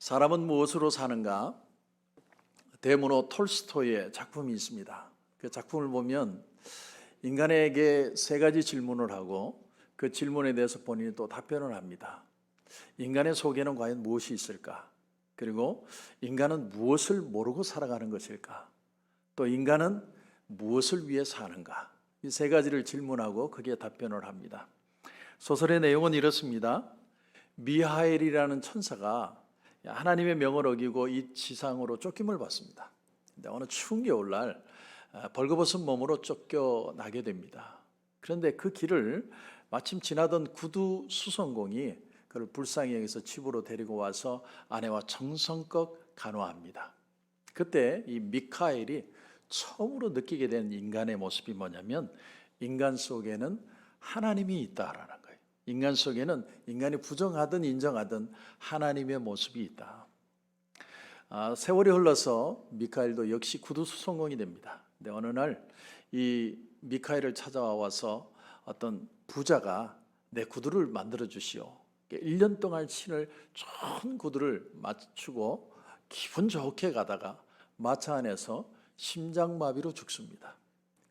사람은 무엇으로 사는가? 대문호 톨스토이의 작품이 있습니다. 그 작품을 보면 인간에게 세 가지 질문을 하고 그 질문에 대해서 본인이 또 답변을 합니다. 인간의 속에는 과연 무엇이 있을까? 그리고 인간은 무엇을 모르고 살아가는 것일까? 또 인간은 무엇을 위해 사는가? 이 세 가지를 질문하고 거기에 답변을 합니다. 소설의 내용은 이렇습니다. 미하엘이라는 천사가 하나님의 명을 어기고 이 지상으로 쫓김을 받습니다. 근데 어느 추운 겨울날 벌거벗은 몸으로 쫓겨나게 됩니다. 그런데 그 길을 마침 지나던 구두 수송공이 그를 불쌍히 여기서 집으로 데리고 와서 아내와 정성껏 간호합니다. 그때 이 미카엘이 처음으로 느끼게 된 인간의 모습이 뭐냐면 인간 속에는 하나님이 있다라는 거예요. 인간 속에는 인간이 부정하든 인정하든 하나님의 모습이 있다. 세월이 흘러서 미카엘도 역시 구두 수송공이 됩니다. 근데 어느 날 이 미카엘을 찾아와서 어떤 부자가 내 구두를 만들어 주시오. 1년 동안 신을 좋은 구두를 맞추고 기분 좋게 가다가 마차 안에서 심장마비로 죽습니다.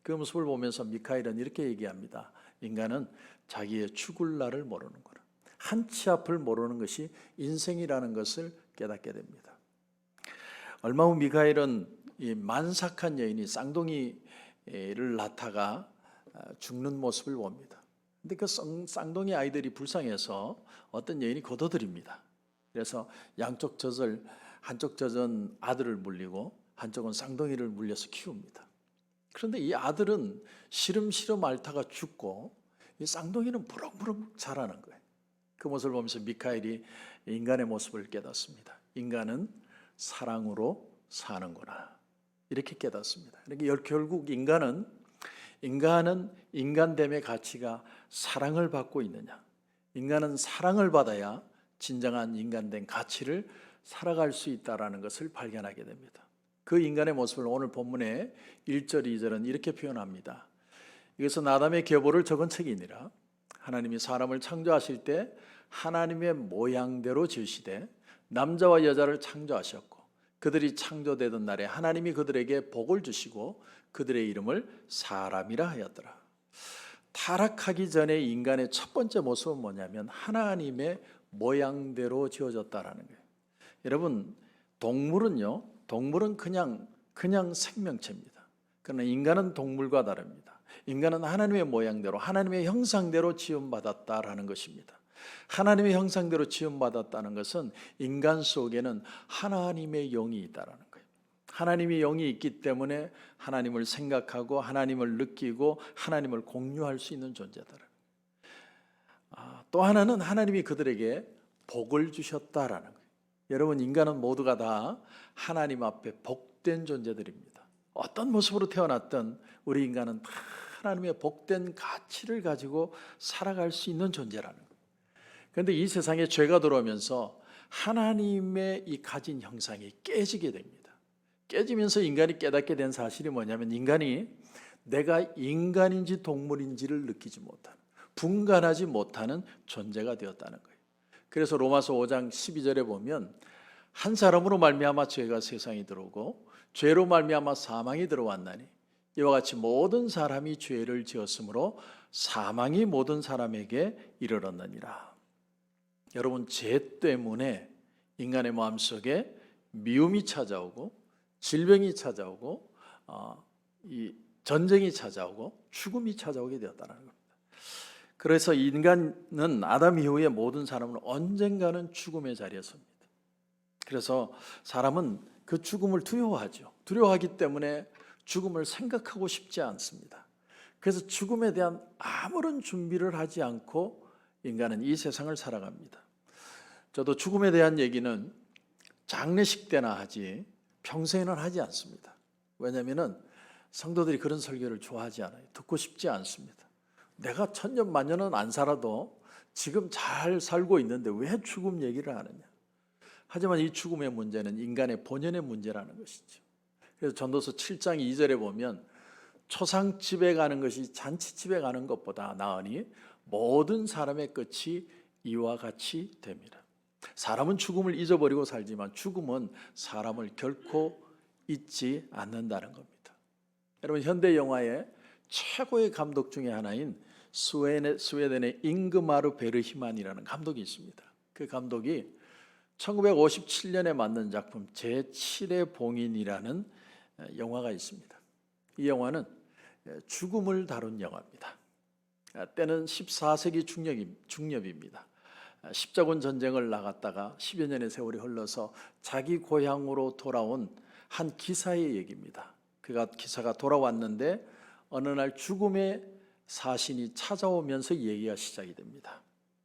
그 모습을 보면서 미카엘은 이렇게 얘기합니다. 인간은 자기의 죽을 날을 모르는구나. 한치 앞을 모르는 것이 인생이라는 것을 깨닫게 됩니다. 얼마 후 미카엘은 이 만삭한 여인이 쌍둥이를 낳다가 죽는 모습을 봅니다. 근데 그 쌍둥이 아이들이 불쌍해서 어떤 여인이 거둬들입니다. 그래서 양쪽 젖을 한쪽 젖은 아들을 물리고 한쪽은 쌍둥이를 물려서 키웁니다. 그런데 이 아들은 시름시름 앓다가 죽고 이 쌍둥이는 무럭무럭 자라는 거예요. 그 모습을 보면서 미카엘이 인간의 모습을 깨닫습니다. 인간은 사랑으로 사는구나. 이렇게 깨닫습니다. 결국 인간은 인간됨의 가치가 사랑을 받고 있느냐. 인간은 사랑을 받아야 진정한 인간된 가치를 살아갈 수 있다는 것을 발견하게 됩니다. 그 인간의 모습을 오늘 본문의 1절, 2절은 이렇게 표현합니다. 이것은 아담의 계보를 적은 책이니라. 하나님이 사람을 창조하실 때 하나님의 모양대로 지으시되 남자와 여자를 창조하셨고 그들이 창조되던 날에 하나님이 그들에게 복을 주시고 그들의 이름을 사람이라 하였더라. 타락하기 전에 인간의 첫 번째 모습은 뭐냐면 하나님의 모양대로 지어졌다라는 거예요. 여러분, 동물은 그냥 생명체입니다. 그러나 인간은 동물과 다릅니다. 인간은 하나님의 모양대로 하나님의 형상대로 지음받았다라는 것입니다. 하나님의 형상대로 지음받았다는 것은 인간 속에는 하나님의 영이 있다라는 거예요. 하나님의 영이 있기 때문에 하나님을 생각하고 하나님을 느끼고 하나님을 공유할 수 있는 존재다. 또 하나는 하나님이 그들에게 복을 주셨다라는 거예요. 여러분, 인간은 모두가 다 하나님 앞에 복된 존재들입니다. 어떤 모습으로 태어났든 우리 인간은 다 하나님의 복된 가치를 가지고 살아갈 수 있는 존재라는 거예요. 그런데 이 세상에 죄가 들어오면서 하나님의 이 가진 형상이 깨지게 됩니다. 깨지면서 인간이 깨닫게 된 사실이 뭐냐면 인간이 내가 인간인지 동물인지를 느끼지 못하는, 분간하지 못하는 존재가 되었다는 거예요. 그래서 로마서 5장 12절에 보면 한 사람으로 말미암아 죄가 세상에 들어오고 죄로 말미암아 사망이 들어왔나니 이와 같이 모든 사람이 죄를 지었으므로 사망이 모든 사람에게 이르렀느니라. 여러분, 죄 때문에 인간의 마음속에 미움이 찾아오고 질병이 찾아오고 이 전쟁이 찾아오고 죽음이 찾아오게 되었다는 겁니다. 그래서 인간은 아담 이후에 모든 사람은 언젠가는 죽음의 자리에 섭니다. 그래서 사람은 그 죽음을 두려워하죠. 두려워하기 때문에 죽음을 생각하고 싶지 않습니다. 그래서 죽음에 대한 아무런 준비를 하지 않고 인간은 이 세상을 살아갑니다. 저도 죽음에 대한 얘기는 장례식 때나 하지 평소에는 하지 않습니다. 왜냐하면 성도들이 그런 설교를 좋아하지 않아요. 듣고 싶지 않습니다. 내가 천년 만년은 안 살아도 지금 잘 살고 있는데 왜 죽음 얘기를 하느냐. 하지만 이 죽음의 문제는 인간의 본연의 문제라는 것이죠. 그래서 전도서 7장 2절에 보면 초상집에 가는 것이 잔치집에 가는 것보다 나으니 모든 사람의 끝이 이와 같이 됩니다. 사람은 죽음을 잊어버리고 살지만 죽음은 사람을 결코 잊지 않는다는 겁니다. 여러분, 현대 영화의 최고의 감독 중에 하나인 스웨덴의 잉그마르 베르히만이라는 감독이 있습니다. 그 감독이 1957년에 만든 작품 제7의 봉인이라는 영화가 있습니다. 이 영화는 죽음을 다룬 영화입니다. 때는 14세기 중엽입니다. 십자군 전쟁을 나갔다가 10여 년의 세월이 흘러서 자기 고향으로 돌아온 한 기사의 얘기입니다. 기사가 돌아왔는데 어느 날 죽음의 사신이 찾아오면서 얘기가 시작이 됩니다.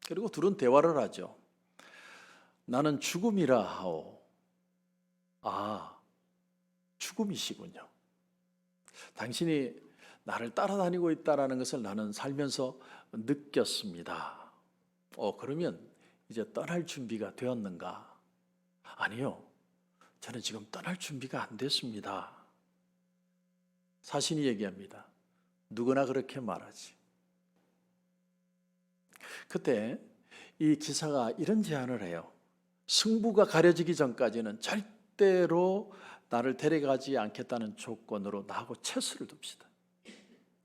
그리고 둘은 대화를 하죠. 나는 죽음이라 하오. 아, 죽음이시군요. 당신이 나를 따라다니고 있다는 것을 나는 살면서 느꼈습니다. 그러면 이제 떠날 준비가 되었는가? 아니요. 저는 지금 떠날 준비가 안 됐습니다. 사신이 얘기합니다. 누구나 그렇게 말하지. 그때 이 기사가 이런 제안을 해요. 승부가 가려지기 전까지는 절대로 나를 데려가지 않겠다는 조건으로 나하고 체스를 둡시다.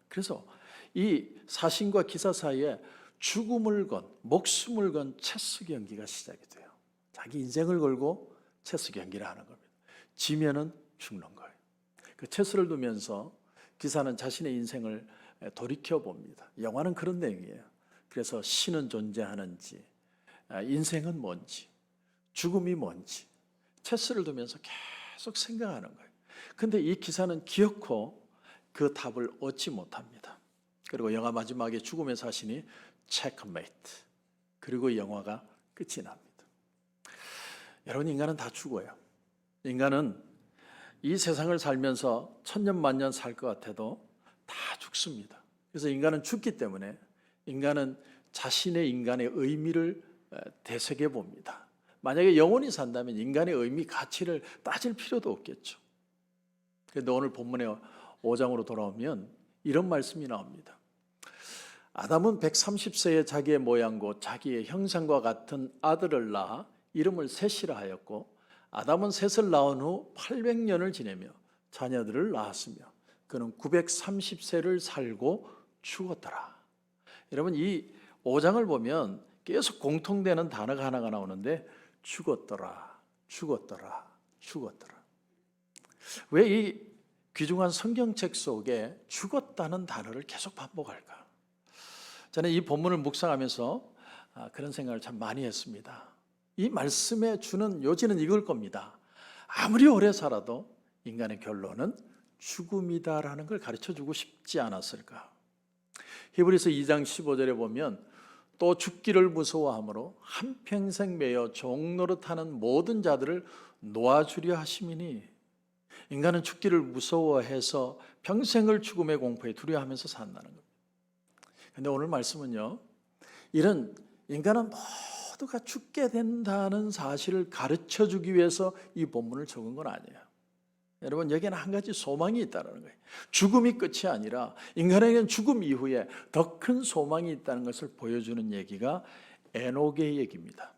그래서 이 사신과 기사 사이에 죽음을 건, 목숨을 건 체스 경기가 시작이 돼요. 자기 인생을 걸고 체스 경기를 하는 겁니다. 지면은 죽는 거예요. 그 체스를 두면서 기사는 자신의 인생을 돌이켜 봅니다. 영화는 그런 내용이에요. 그래서 신은 존재하는지, 인생은 뭔지, 죽음이 뭔지 체스를 두면서 계속 생각하는 거예요. 근데 이 기사는 기어코 그 답을 얻지 못합니다. 그리고 영화 마지막에 죽음의 사신이 체크메이트. 그리고 영화가 끝이 납니다. 여러분, 인간은 다 죽어요. 인간은 이 세상을 살면서 천년 만년 살 것 같아도 다 죽습니다. 그래서 인간은 죽기 때문에 인간은 자신의 인간의 의미를 되새겨 봅니다. 만약에 영원히 산다면 인간의 의미, 가치를 따질 필요도 없겠죠. 그런데 오늘 본문의 5장으로 돌아오면 이런 말씀이 나옵니다. 아담은 130세에 자기의 모양과 자기의 형상과 같은 아들을 낳아 이름을 셋이라 하였고, 아담은 셋을 낳은 후 800년을 지내며 자녀들을 낳았으며 그는 930세를 살고 죽었더라. 여러분, 이 5장을 보면 계속 공통되는 단어가 하나가 나오는데 죽었더라, 죽었더라, 죽었더라. 왜 이 귀중한 성경책 속에 죽었다는 단어를 계속 반복할까? 저는 이 본문을 묵상하면서 그런 생각을 참 많이 했습니다. 이 말씀에 주는 요지는 이걸 겁니다. 아무리 오래 살아도 인간의 결론은 죽음이다라는 걸 가르쳐주고 싶지 않았을까? 히브리서 2장 15절에 보면 또 죽기를 무서워하므로 한평생 매여 종노릇하는 모든 자들을 놓아주려 하심이니, 인간은 죽기를 무서워해서 평생을 죽음의 공포에 두려워하면서 산다는 겁니다. 그런데 오늘 말씀은요, 이런 인간은 모두가 죽게 된다는 사실을 가르쳐주기 위해서 이 본문을 적은 건 아니에요. 여러분, 여기에는 한 가지 소망이 있다는 거예요. 죽음이 끝이 아니라 인간에게는 죽음 이후에 더 큰 소망이 있다는 것을 보여주는 얘기가 에녹의 얘기입니다.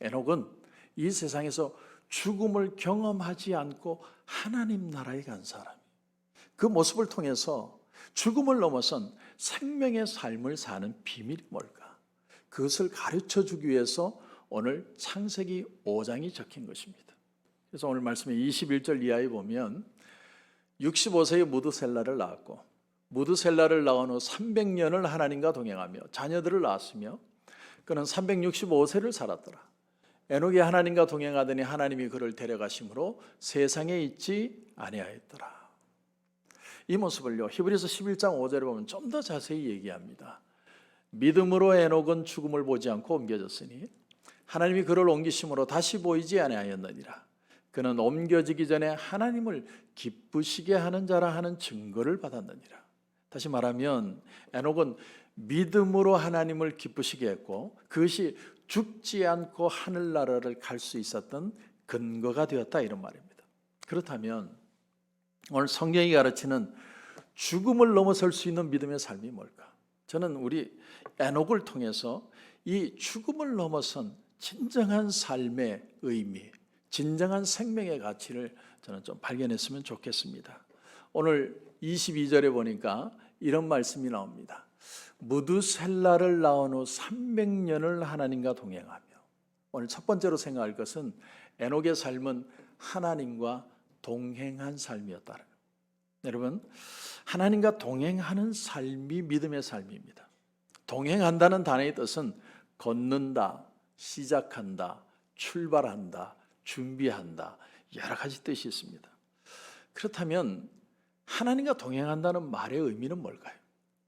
에녹은 이 세상에서 죽음을 경험하지 않고 하나님 나라에 간 사람이에요. 그 모습을 통해서 죽음을 넘어선 생명의 삶을 사는 비밀이 뭘까? 그것을 가르쳐주기 위해서 오늘 창세기 5장이 적힌 것입니다. 그래서 오늘 말씀에 21절 이하에 보면 65세의 무드셀라를 낳았고, 무드셀라를 낳은 후 300년을 하나님과 동행하며 자녀들을 낳았으며 그는 365세를 살았더라. 에녹이 하나님과 동행하더니 하나님이 그를 데려가심으로 세상에 있지 아니하였더라. 이 모습을요, 히브리서 11장 5절에 보면 좀 더 자세히 얘기합니다. 믿음으로 에녹은 죽음을 보지 않고 옮겨졌으니 하나님이 그를 옮기심으로 다시 보이지 아니하였느니라. 그는 옮겨지기 전에 하나님을 기쁘시게 하는 자라 하는 증거를 받았느니라. 다시 말하면 에녹은 믿음으로 하나님을 기쁘시게 했고, 그것이 죽지 않고 하늘나라를 갈 수 있었던 근거가 되었다, 이런 말입니다. 그렇다면 오늘 성경이 가르치는 죽음을 넘어설 수 있는 믿음의 삶이 뭘까? 저는 우리 에녹을 통해서 이 죽음을 넘어선 진정한 삶의 의미, 진정한 생명의 가치를 저는 좀 발견했으면 좋겠습니다. 오늘 22절에 보니까 이런 말씀이 나옵니다. 무두셀라를 낳은 후 300년을 하나님과 동행하며. 오늘 첫 번째로 생각할 것은 에녹의 삶은 하나님과 동행한 삶이었다는 거예요. 여러분, 하나님과 동행하는 삶이 믿음의 삶입니다. 동행한다는 단어의 뜻은 걷는다, 시작한다, 출발한다, 준비한다, 여러 가지 뜻이 있습니다. 그렇다면 하나님과 동행한다는 말의 의미는 뭘까요?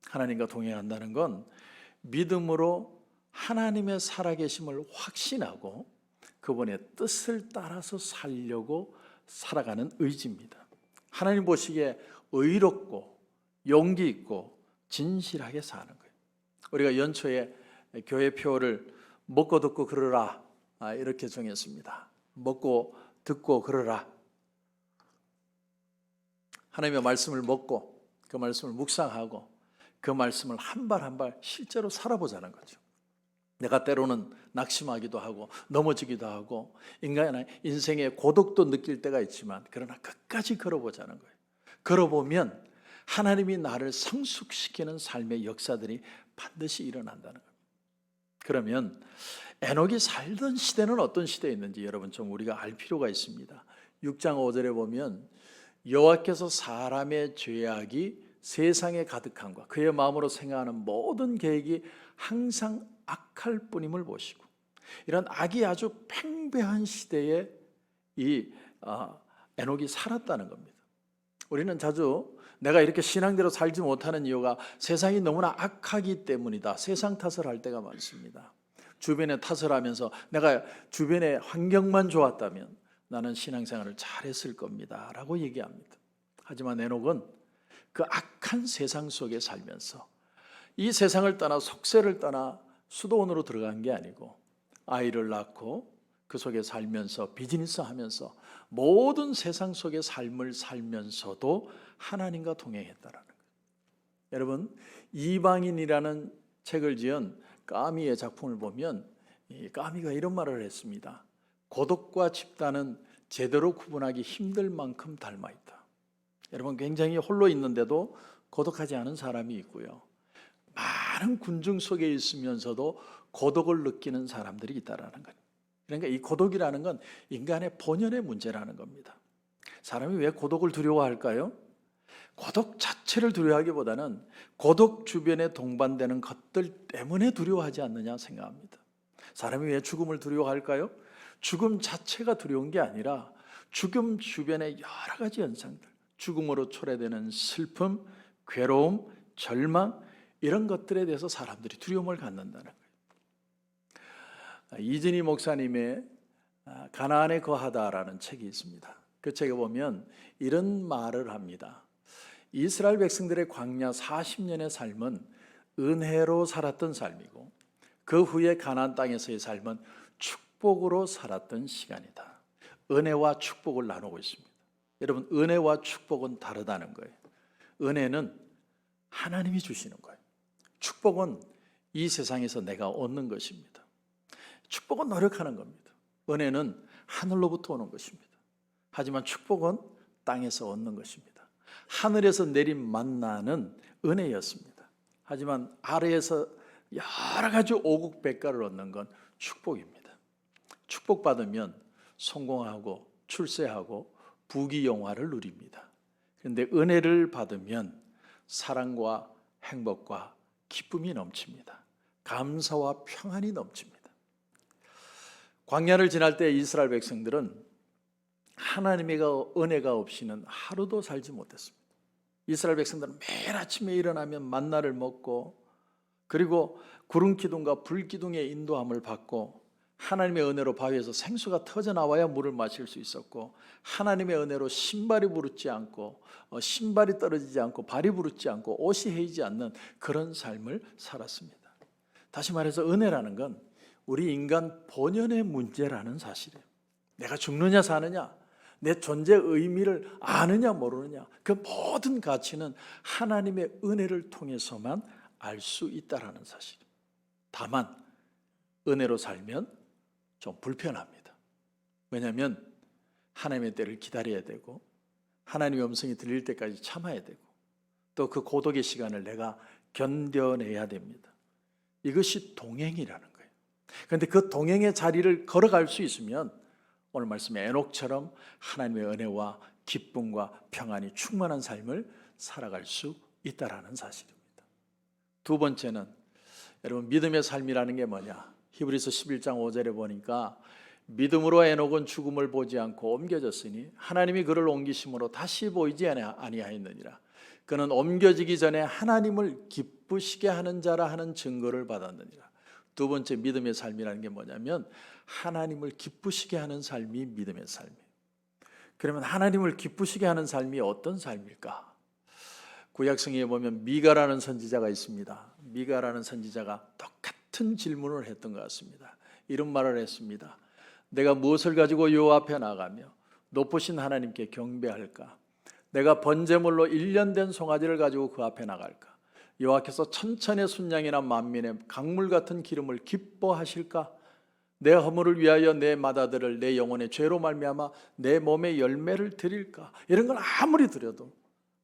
하나님과 동행한다는 건 믿음으로 하나님의 살아계심을 확신하고 그분의 뜻을 따라서 살려고 살아가는 의지입니다. 하나님 보시기에 의롭고 용기 있고 진실하게 사는 거예요. 우리가 연초에 교회표를 먹고 듣고 그러라 이렇게 정했습니다. 먹고 듣고 그러라. 하나님의 말씀을 먹고 그 말씀을 묵상하고 그 말씀을 한 발 한 발 실제로 살아보자는 거죠. 내가 때로는 낙심하기도 하고 넘어지기도 하고 인간의 인생에 고독도 느낄 때가 있지만 그러나 끝까지 걸어보자는 거예요. 걸어보면 하나님이 나를 성숙시키는 삶의 역사들이 반드시 일어난다는 거예요. 그러면 에녹이 살던 시대는 어떤 시대였는지 여러분 좀 우리가 알 필요가 있습니다. 6장 5절에 보면 여호와께서 사람의 죄악이 세상에 가득함과 그의 마음으로 생각하는 모든 계획이 항상 악할 뿐임을 보시고, 이런 악이 아주 팽배한 시대에 이 에녹이 살았다는 겁니다. 우리는 자주 내가 이렇게 신앙대로 살지 못하는 이유가 세상이 너무나 악하기 때문이다, 세상 탓을 할 때가 많습니다. 주변에 탓을 하면서 내가 주변의 환경만 좋았다면 나는 신앙생활을 잘했을 겁니다 라고 얘기합니다. 하지만 에녹은 그 악한 세상 속에 살면서 이 세상을 떠나 속세를 떠나 수도원으로 들어간 게 아니고 아이를 낳고 그 속에 살면서 비즈니스 하면서 모든 세상 속의 삶을 살면서도 하나님과 동행했다라는 거예요. 여러분, 이방인이라는 책을 지은 까미의 작품을 보면 이 까미가 이런 말을 했습니다. 고독과 집단은 제대로 구분하기 힘들 만큼 닮아 있다. 여러분, 굉장히 홀로 있는데도 고독하지 않은 사람이 있고요, 많은 군중 속에 있으면서도 고독을 느끼는 사람들이 있다라는 거예요. 그러니까 이 고독이라는 건 인간의 본연의 문제라는 겁니다. 사람이 왜 고독을 두려워할까요? 고독 자체를 두려워하기보다는 고독 주변에 동반되는 것들 때문에 두려워하지 않느냐 생각합니다. 사람이 왜 죽음을 두려워할까요? 죽음 자체가 두려운 게 아니라 죽음 주변의 여러 가지 현상들, 죽음으로 초래되는 슬픔, 괴로움, 절망, 이런 것들에 대해서 사람들이 두려움을 갖는다는 거예요. 이진희 목사님의 가나안에 거하다라는 책이 있습니다. 그 책에 보면 이런 말을 합니다. 이스라엘 백성들의 광야 40년의 삶은 은혜로 살았던 삶이고 그 후에 가나안 땅에서의 삶은 축복으로 살았던 시간이다. 은혜와 축복을 나누고 있습니다. 여러분, 은혜와 축복은 다르다는 거예요. 은혜는 하나님이 주시는 거예요. 축복은 이 세상에서 내가 얻는 것입니다. 축복은 노력하는 겁니다. 은혜는 하늘로부터 오는 것입니다. 하지만 축복은 땅에서 얻는 것입니다. 하늘에서 내린 만나는 은혜였습니다. 하지만 아래에서 여러 가지 오국백가를 얻는 건 축복입니다. 축복받으면 성공하고 출세하고 부귀영화를 누립니다. 그런데 은혜를 받으면 사랑과 행복과 기쁨이 넘칩니다. 감사와 평안이 넘칩니다. 광야를 지날 때 이스라엘 백성들은 하나님의 은혜가 없이는 하루도 살지 못했습니다. 이스라엘 백성들은 매일 아침에 일어나면 만나를 먹고 그리고 구름 기둥과 불 기둥의 인도함을 받고 하나님의 은혜로 바위에서 생수가 터져나와야 물을 마실 수 있었고 하나님의 은혜로 신발이 부르지 않고 신발이 떨어지지 않고 발이 부르지 않고 옷이 헤이지 않는 그런 삶을 살았습니다. 다시 말해서 은혜라는 건 우리 인간 본연의 문제라는 사실이에요. 내가 죽느냐 사느냐, 내 존재의 의미를 아느냐 모르느냐, 그 모든 가치는 하나님의 은혜를 통해서만 알 수 있다라는 사실이에요. 다만 은혜로 살면 좀 불편합니다. 왜냐하면 하나님의 때를 기다려야 되고 하나님의 음성이 들릴 때까지 참아야 되고 또 그 고독의 시간을 내가 견뎌내야 됩니다. 이것이 동행이라는 거예요. 그런데 그 동행의 자리를 걸어갈 수 있으면 오늘 말씀의 에녹처럼 하나님의 은혜와 기쁨과 평안이 충만한 삶을 살아갈 수 있다라는 사실입니다. 두 번째는 여러분 믿음의 삶이라는 게 뭐냐? 히브리서 11장 5절에 보니까 믿음으로 에녹은 죽음을 보지 않고 옮겨졌으니 하나님이 그를 옮기심으로 다시 보이지 아니하였느니라. 그는 옮겨지기 전에 하나님을 기쁘시게 하는 자라 하는 증거를 받았느니라. 두 번째 믿음의 삶이라는 게 뭐냐면 하나님을 기쁘시게 하는 삶이 믿음의 삶이에요. 그러면 하나님을 기쁘시게 하는 삶이 어떤 삶일까? 구약성경에 보면 미가라는 선지자가 있습니다. 미가라는 선지자가 똑같은 질문을 했던 것 같습니다. 이런 말을 했습니다. 내가 무엇을 가지고 여호와 앞에 나가며 높으신 하나님께 경배할까? 내가 번제물로 1년 된 송아지를 가지고 그 앞에 나갈까? 여호와께서 천천의 순양이나 만민의 강물 같은 기름을 기뻐하실까? 내 허물을 위하여 내 맏아들을 내 영혼의 죄로 말미암아 내 몸의 열매를 드릴까? 이런 걸 아무리 드려도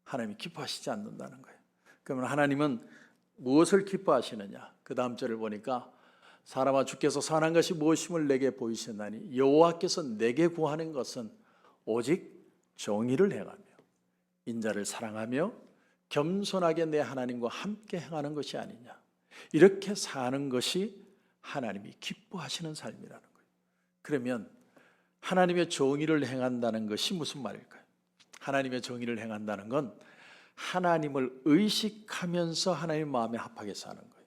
하나님이 기뻐하시지 않는다는 거예요. 그러면 하나님은 무엇을 기뻐하시느냐? 그 다음 절을 보니까 사람아 주께서 선한 것이 무엇임을 내게 보이셨나니 여호와께서 내게 구하는 것은 오직 정의를 행하며 인자를 사랑하며 겸손하게 내 하나님과 함께 행하는 것이 아니냐. 이렇게 사는 것이 하나님이 기뻐하시는 삶이라는 거예요. 그러면 하나님의 정의를 행한다는 것이 무슨 말일까요? 하나님의 정의를 행한다는 건 하나님을 의식하면서 하나님 마음에 합하게 사는 거예요.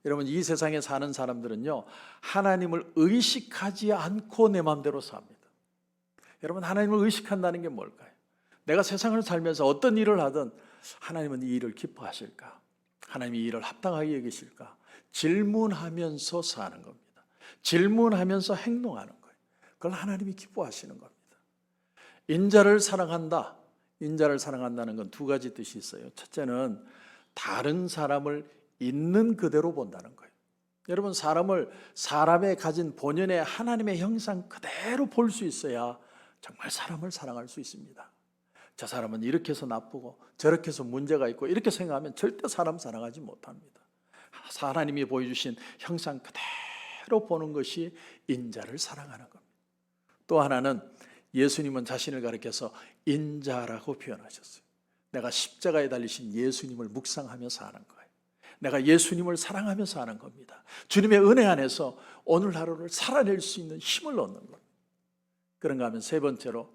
여러분 이 세상에 사는 사람들은요 하나님을 의식하지 않고 내 마음대로 삽니다. 여러분 하나님을 의식한다는 게 뭘까요? 내가 세상을 살면서 어떤 일을 하든 하나님은 이 일을 기뻐하실까? 하나님이 이 일을 합당하게 여기실까? 질문하면서 사는 겁니다. 질문하면서 행동하는 거예요. 그걸 하나님이 기뻐하시는 겁니다. 인자를 사랑한다. 인자를 사랑한다는 건 두 가지 뜻이 있어요. 첫째는 다른 사람을 있는 그대로 본다는 거예요. 여러분 사람의 가진 본연의 하나님의 형상 그대로 볼 수 있어야 정말 사람을 사랑할 수 있습니다. 저 사람은 이렇게 해서 나쁘고 저렇게 해서 문제가 있고 이렇게 생각하면 절대 사람 사랑하지 못합니다. 하나님이 보여주신 형상 그대로 보는 것이 인자를 사랑하는 겁니다. 또 하나는 예수님은 자신을 가리켜서 인자라고 표현하셨어요. 내가 십자가에 달리신 예수님을 묵상하며 사는 거예요. 내가 예수님을 사랑하며 사는 겁니다. 주님의 은혜 안에서 오늘 하루를 살아낼 수 있는 힘을 얻는 겁니다. 그런가 하면 세 번째로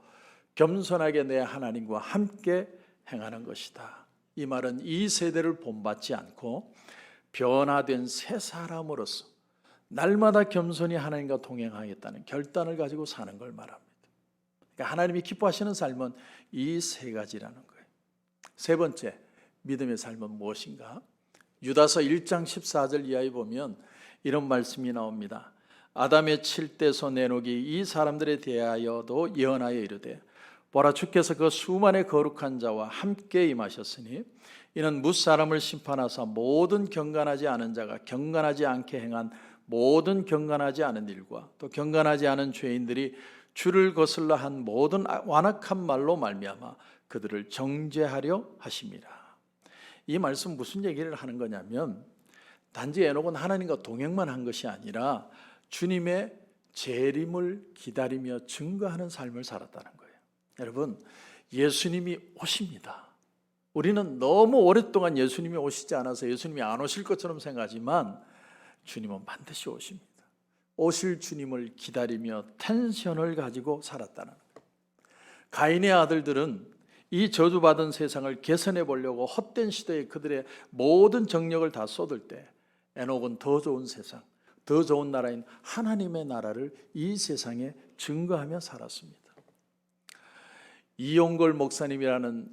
겸손하게 내 하나님과 함께 행하는 것이다. 이 말은 이 세대를 본받지 않고 변화된 새 사람으로서 날마다 겸손히 하나님과 동행하겠다는 결단을 가지고 사는 걸 말합니다. 그러니까 하나님이 기뻐하시는 삶은 이 세 가지라는 거예요. 세 번째, 믿음의 삶은 무엇인가? 유다서 1장 14절 이하에 보면 이런 말씀이 나옵니다. 아담의 칠대소 에녹이 이 사람들에 대하여도 예언하여 이르되 보라 주께서 그 수만의 거룩한 자와 함께 임하셨으니 이는 뭇사람을 심판하사 모든 경건하지 않은 자가 경건하지 않게 행한 모든 경건하지 않은 일과 또 경건하지 않은 죄인들이 주를 거슬러 한 모든 완악한 말로 말미암아 그들을 정죄하려 하심이라. 이 말씀 무슨 얘기를 하는 거냐면 단지 에녹은 하나님과 동행만 한 것이 아니라 주님의 재림을 기다리며 증거하는 삶을 살았다는 거예요. 여러분 예수님이 오십니다. 우리는 너무 오랫동안 예수님이 오시지 않아서 예수님이 안 오실 것처럼 생각하지만 주님은 반드시 오십니다. 오실 주님을 기다리며 텐션을 가지고 살았다는 거예요. 가인의 아들들은 이 저주받은 세상을 개선해 보려고 헛된 시대에 그들의 모든 정력을 다 쏟을 때 에녹은 더 좋은 세상, 더 좋은 나라인 하나님의 나라를 이 세상에 증거하며 살았습니다. 이용걸 목사님이라는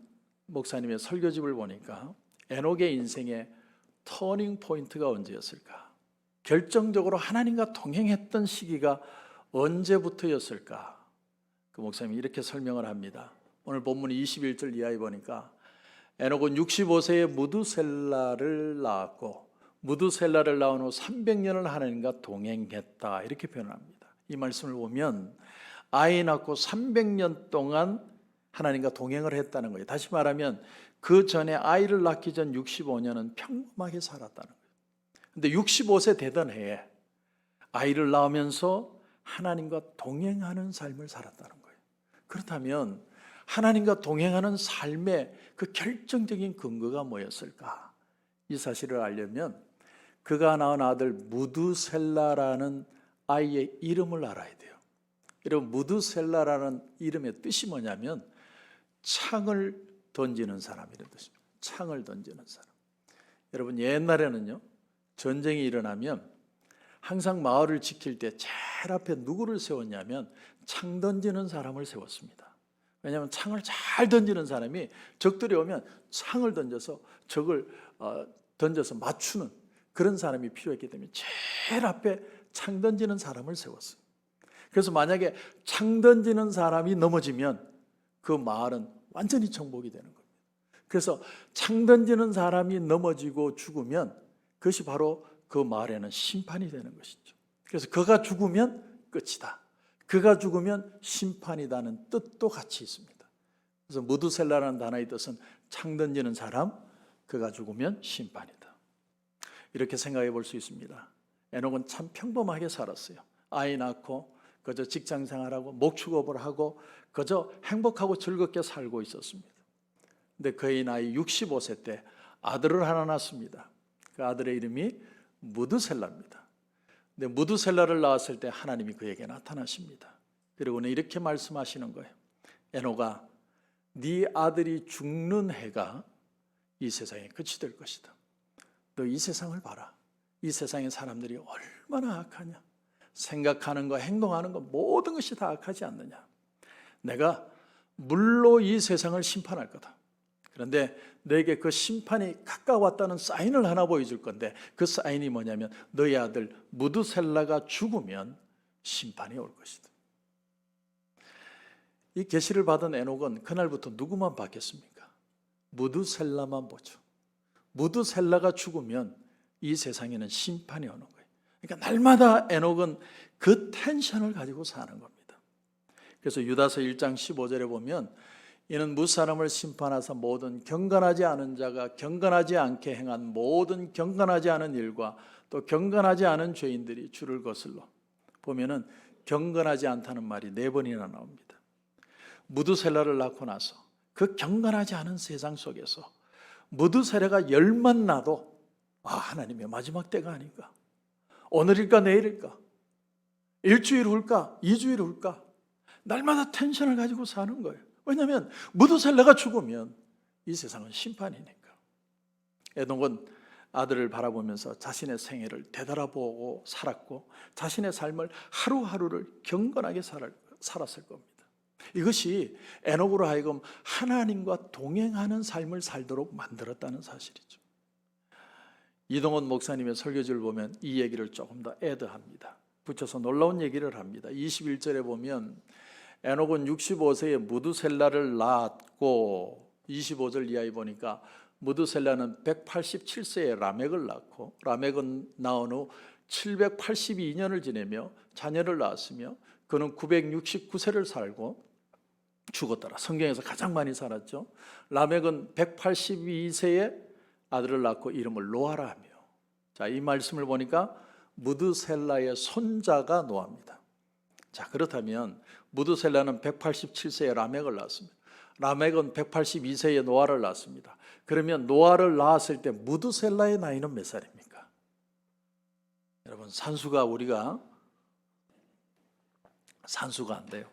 목사님의 설교집을 보니까 에녹의 인생의 터닝 포인트가 언제였을까? 결정적으로 하나님과 동행했던 시기가 언제부터였을까? 그 목사님이 이렇게 설명을 합니다. 오늘 본문 21절 이하에 보니까 에녹은 65세에 무두셀라를 낳았고 무두셀라를 낳은 후 300년을 하나님과 동행했다 이렇게 표현합니다. 이 말씀을 보면 아이 낳고 300년 동안 하나님과 동행을 했다는 거예요. 다시 말하면 그 전에 아이를 낳기 전 65년은 평범하게 살았다는 거예요. 근데 65세 되던 해에 아이를 낳으면서 하나님과 동행하는 삶을 살았다는 거예요. 그렇다면 하나님과 동행하는 삶의 그 결정적인 근거가 뭐였을까? 이 사실을 알려면 그가 낳은 아들 무두셀라라는 아이의 이름을 알아야 돼요. 여러분, 무두셀라라는 이름의 뜻이 뭐냐면 창을 던지는 사람이라는 뜻입니다. 창을 던지는 사람. 여러분, 옛날에는요, 전쟁이 일어나면 항상 마을을 지킬 때 제일 앞에 누구를 세웠냐면 창 던지는 사람을 세웠습니다. 왜냐하면 창을 잘 던지는 사람이 적들이 오면 창을 던져서 적을 던져서 맞추는 그런 사람이 필요했기 때문에 제일 앞에 창 던지는 사람을 세웠어요. 그래서 만약에 창 던지는 사람이 넘어지면 그 마을은 완전히 정복이 되는 겁니다. 그래서 창 던지는 사람이 넘어지고 죽으면 그것이 바로 그 마을에는 심판이 되는 것이죠. 그래서 그가 죽으면 끝이다. 그가 죽으면 심판이다는 뜻도 같이 있습니다. 그래서 무두셀라라는 단어의 뜻은 창 던지는 사람, 그가 죽으면 심판이다. 이렇게 생각해 볼 수 있습니다. 에녹은 참 평범하게 살았어요. 아이 낳고 그저 직장 생활하고 목축업을 하고 그저 행복하고 즐겁게 살고 있었습니다. 근데 그의 나이 65세 때 아들을 하나 낳습니다. 그 아들의 이름이 무두셀라입니다. 근데 무두셀라를 낳았을 때 하나님이 그에게 나타나십니다. 그리고는 이렇게 말씀하시는 거예요. 에녹아, 네 아들이 죽는 해가 이 세상의 끝이 될 것이다. 너 이 세상을 봐라. 이 세상의 사람들이 얼마나 악하냐. 생각하는 거, 행동하는 거 모든 것이 다 악하지 않느냐. 내가 물로 이 세상을 심판할 거다. 그런데 너에게 그 심판이 가까웠다는 사인을 하나 보여줄 건데 그 사인이 뭐냐면 너의 아들 무두셀라가 죽으면 심판이 올 것이다. 이 계시를 받은 에녹은 그날부터 누구만 봤겠습니까? 무두셀라만 보죠. 무두셀라가 죽으면 이 세상에는 심판이 오는 거예요. 그러니까 날마다 에녹은 그 텐션을 가지고 사는 겁니다. 그래서 유다서 1장 15절에 보면 이는 무사람을 심판하사 모든 경건하지 않은 자가 경건하지 않게 행한 모든 경건하지 않은 일과 또 경건하지 않은 죄인들이 주를 거슬러 보면은 경건하지 않다는 말이 4번이나 나옵니다. 무두셀라를 낳고 나서 그 경건하지 않은 세상 속에서 무두셀라가 열만 나도 하나님의 마지막 때가 아닌가, 오늘일까 내일일까, 일주일 후일까 2주일 후일까, 날마다 텐션을 가지고 사는 거예요. 왜냐하면 무두셀라가 죽으면 이 세상은 심판이니까. 에녹은 아들을 바라보면서 자신의 생애를 되돌아보고 살았고 자신의 삶을 하루하루를 경건하게 살았을 겁니다. 이것이 에녹으로 하여금 하나님과 동행하는 삶을 살도록 만들었다는 사실이죠. 이동원 목사님의 설교지를 보면 이 얘기를 조금 더 애드합니다. 붙여서 놀라운 얘기를 합니다. 21절에 보면 에녹은 65세에 무두셀라를 낳았고 25절 이하에 보니까 무두셀라는 187세에 라멕을 낳고 라멕은 낳은 후 782년을 지내며 자녀를 낳았으며 그는 969세를 살고 죽었더라. 성경에서 가장 많이 살았죠. 라멕은 182세에 아들을 낳고 이름을 노아라 하며, 자, 이 말씀을 보니까 무두셀라의 손자가 노아입니다. 자, 그렇다면 무두셀라는 187세에 라멕을 낳았습니다. 라멕은 182세에 노아를 낳았습니다. 그러면 노아를 낳았을 때 무두셀라의 나이는 몇 살입니까? 여러분, 우리가 산수가 안 돼요.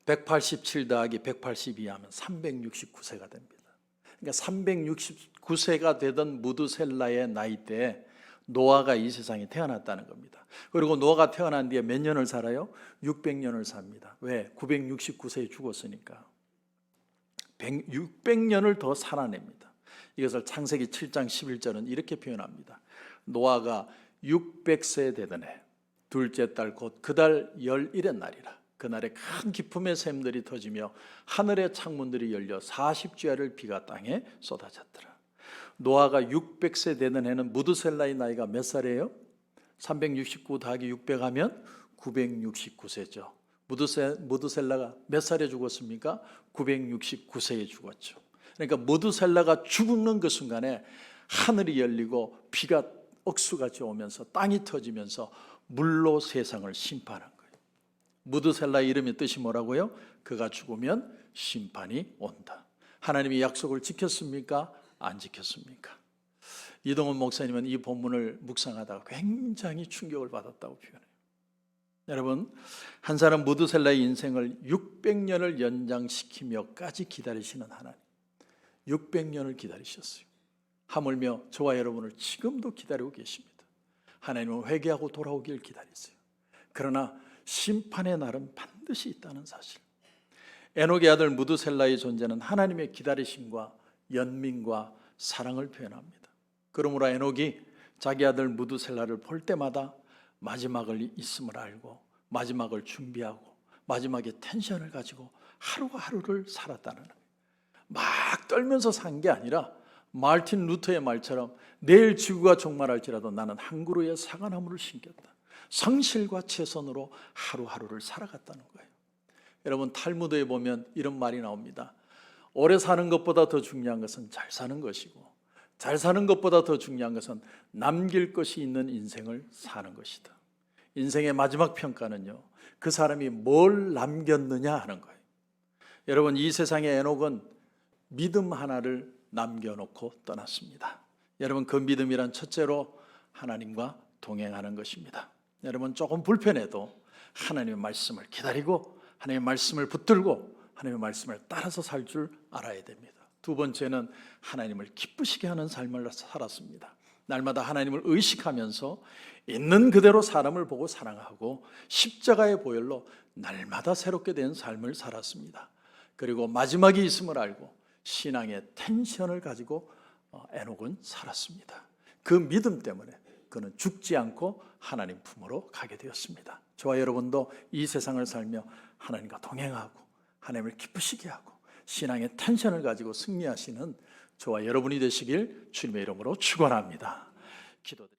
187 더하기 182 하면 369세가 됩니다. 그러니까 369세가 되던 무두셀라의 나이 때 노아가 이 세상에 태어났다는 겁니다. 그리고 노아가 태어난 뒤에 몇 년을 살아요? 600년을 삽니다. 왜? 969세에 죽었으니까. 600년을 더 살아냅니다. 이것을 창세기 7장 11절은 이렇게 표현합니다. 노아가 600세 되던 해 둘째 달 곧 그 달 11의 날이라. 그날에 큰 기쁨의 샘들이 터지며 하늘의 창문들이 열려 40주야를 비가 땅에 쏟아졌더라. 노아가 600세 되는 해는 무두셀라의 나이가 몇 살이에요? 369 더하기 600 하면 969세죠. 무드셀라가 몇 살에 죽었습니까? 969세에 죽었죠. 그러니까 무드셀라가 죽는 그 순간에 하늘이 열리고 비가 억수같이 오면서 땅이 터지면서 물로 세상을 심판한 거예요. 무드셀라의 이름의 뜻이 뭐라고요? 그가 죽으면 심판이 온다. 하나님이 약속을 지켰습니까? 안 지켰습니까? 이동훈 목사님은 이 본문을 묵상하다가 굉장히 충격을 받았다고 표현해요. 여러분, 한 사람 무드셀라의 인생을 600년을 연장시키며까지 기다리시는 하나님, 600년을 기다리셨어요. 하물며 저와 여러분을 지금도 기다리고 계십니다. 하나님은 회개하고 돌아오길 기다리세요. 그러나 심판의 날은 반드시 있다는 사실. 에녹의 아들 무드셀라의 존재는 하나님의 기다리심과 연민과 사랑을 표현합니다. 그러므로 에녹이 자기 아들 무드셀라를 볼 때마다 마지막을 있음을 알고 마지막을 준비하고 마지막에 텐션을 가지고 하루하루를 살았다는 거예요. 막 떨면서 산 게 아니라 마르틴 루터의 말처럼 내일 지구가 종말할지라도 나는 한 그루의 사과나무를 심겼다. 성실과 최선으로 하루하루를 살아갔다는 거예요. 여러분, 탈무드에 보면 이런 말이 나옵니다. 오래 사는 것보다 더 중요한 것은 잘 사는 것이고 잘 사는 것보다 더 중요한 것은 남길 것이 있는 인생을 사는 것이다. 인생의 마지막 평가는요, 그 사람이 뭘 남겼느냐 하는 거예요. 여러분, 이 세상의 에녹은 믿음 하나를 남겨놓고 떠났습니다. 여러분, 그 믿음이란 첫째로 하나님과 동행하는 것입니다. 여러분, 조금 불편해도 하나님의 말씀을 기다리고 하나님의 말씀을 붙들고 하나님의 말씀을 따라서 살 줄 알아야 됩니다. 두 번째는 하나님을 기쁘시게 하는 삶을 살았습니다. 날마다 하나님을 의식하면서 있는 그대로 사람을 보고 사랑하고 십자가의 보혈로 날마다 새롭게 된 삶을 살았습니다. 그리고 마지막이 있음을 알고 신앙의 텐션을 가지고 에녹은 살았습니다. 그 믿음 때문에 그는 죽지 않고 하나님 품으로 가게 되었습니다. 저와 여러분도 이 세상을 살며 하나님과 동행하고 하나님을 기쁘시게 하고 신앙의 텐션을 가지고 승리하시는 저와 여러분이 되시길 주님의 이름으로 축원합니다. 기도드립니다.